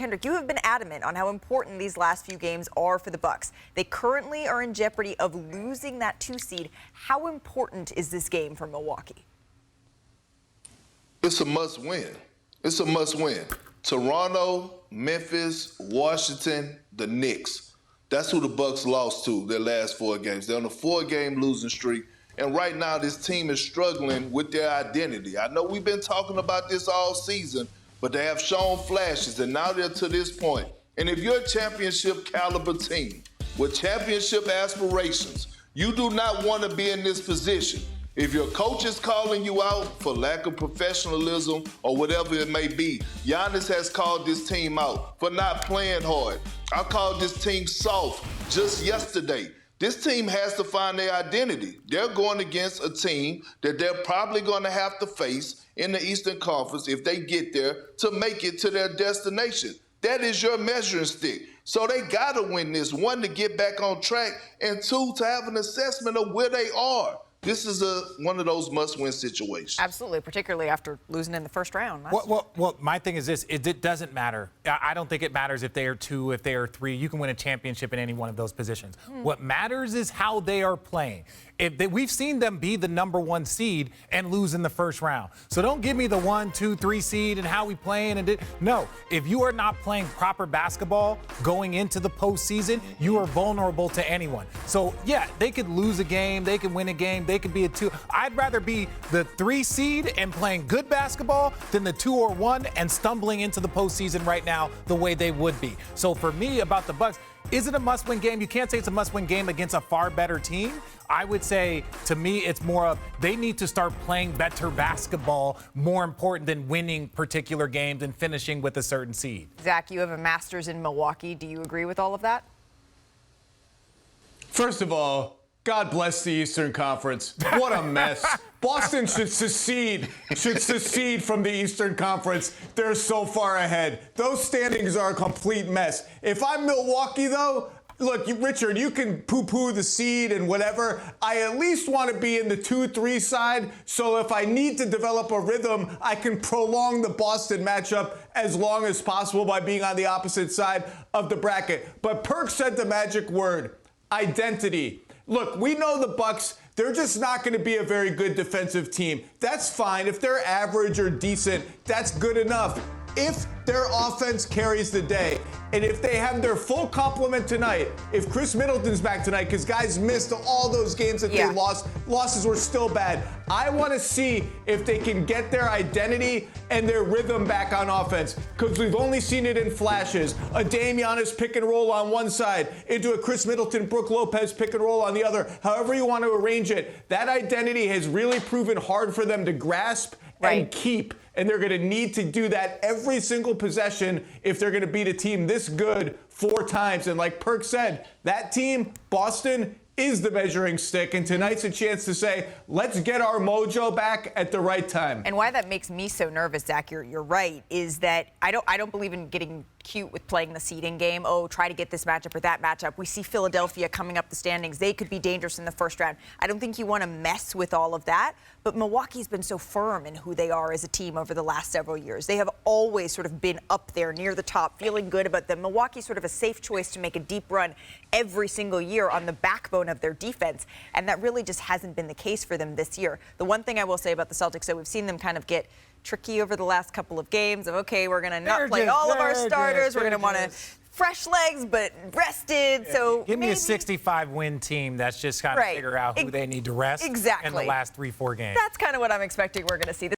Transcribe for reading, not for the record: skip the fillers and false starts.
Kendrick, you have been adamant on how important these last few games are for the Bucks. They currently are in jeopardy of losing that 2 seed. How important is this game for Milwaukee? It's a must-win. It's a must-win. Toronto, Memphis, Washington, the Knicks. That's who the Bucks lost to their last 4 games. They're on a 4-game losing streak. And right now, this team is struggling with their identity. I know we've been talking about this all season, but they have shown flashes, and now they're to this point. And if you're a championship caliber team with championship aspirations, you do not want to be in this position. If your coach is calling you out for lack of professionalism or whatever it may be, Giannis has called this team out for not playing hard. I called this team soft just yesterday. This team has to find their identity. They're going against a team that they're probably going to have to face in the Eastern Conference if they get there to make it to their destination. That is your measuring stick. So they got to win this, 1, to get back on track, and 2, to have an assessment of where they are. This is one of those must-win situations. Absolutely, particularly after losing in the first round. Well, my thing is this. It doesn't matter. I don't think it matters if they are 2, if they are 3. You can win a championship in any one of those positions. What matters is how they are playing. We've seen them be the number 1 seed and lose in the first round. So don't give me the 1, 2, 3 seed and how we playing. No, if you are not playing proper basketball going into the postseason, you are vulnerable to anyone. So, yeah, they could lose a game. They could win a game. They could be a 2. I'd rather be the 3 seed and playing good basketball than the 2 or 1 and stumbling into the postseason right now the way they would be. So for me, about the Bucks, is it a must-win game? You can't say it's a must-win game against a far better team. I would say, to me, it's more of they need to start playing better basketball, more important than winning particular games and finishing with a certain seed. Zach, you have a master's in Milwaukee. Do you agree with all of that? First of all, God bless the Eastern Conference. What a mess. Boston should secede from the Eastern Conference. They're so far ahead. Those standings are a complete mess. If I'm Milwaukee, though, look, Richard, you can poo-poo the seed and whatever. I at least want to be in the 2-3 side, so if I need to develop a rhythm, I can prolong the Boston matchup as long as possible by being on the opposite side of the bracket. But Perk said the magic word, identity. Look, we know the Bucks, they're just not going to be a very good defensive team. That's fine. If they're average or decent, that's good enough. If their offense carries the day, and if they have their full complement tonight, if Chris Middleton's back tonight, because guys missed all those games that they lost, losses were still bad. I want to see if they can get their identity and their rhythm back on offense, because we've only seen it in flashes. A Dame Giannis pick and roll on one side, into a Chris Middleton, Brook Lopez pick and roll on the other. However you want to arrange it, that identity has really proven hard for them to grasp and keep. And they're going to need to do that every single possession if they're going to beat a team this good 4 times. And like Perk said, that team, Boston, is the measuring stick. And tonight's a chance to say, let's get our mojo back at the right time. And why that makes me so nervous, Zach, you're right, is that I don't believe in getting cute with playing the seeding game. Oh, try to get this matchup or that matchup. We see Philadelphia coming up the standings. They could be dangerous in the first round. I don't think you want to mess with all of that. But Milwaukee's been so firm in who they are as a team over the last several years. They have always sort of been up there near the top, feeling good about them. Milwaukee's sort of a safe choice to make a deep run every single year on the backbone of their defense. And that really just hasn't been the case for them this year. The one thing I will say about the Celtics, so we've seen them kind of get tricky over the last couple of games of, okay, we're going to not play all of our starters. We're going to want to fresh legs, but rested. So give me a 65-win team that's just kind of figure out who they need to rest in the last 3-4 games. That's kind of what I'm expecting we're going to see. This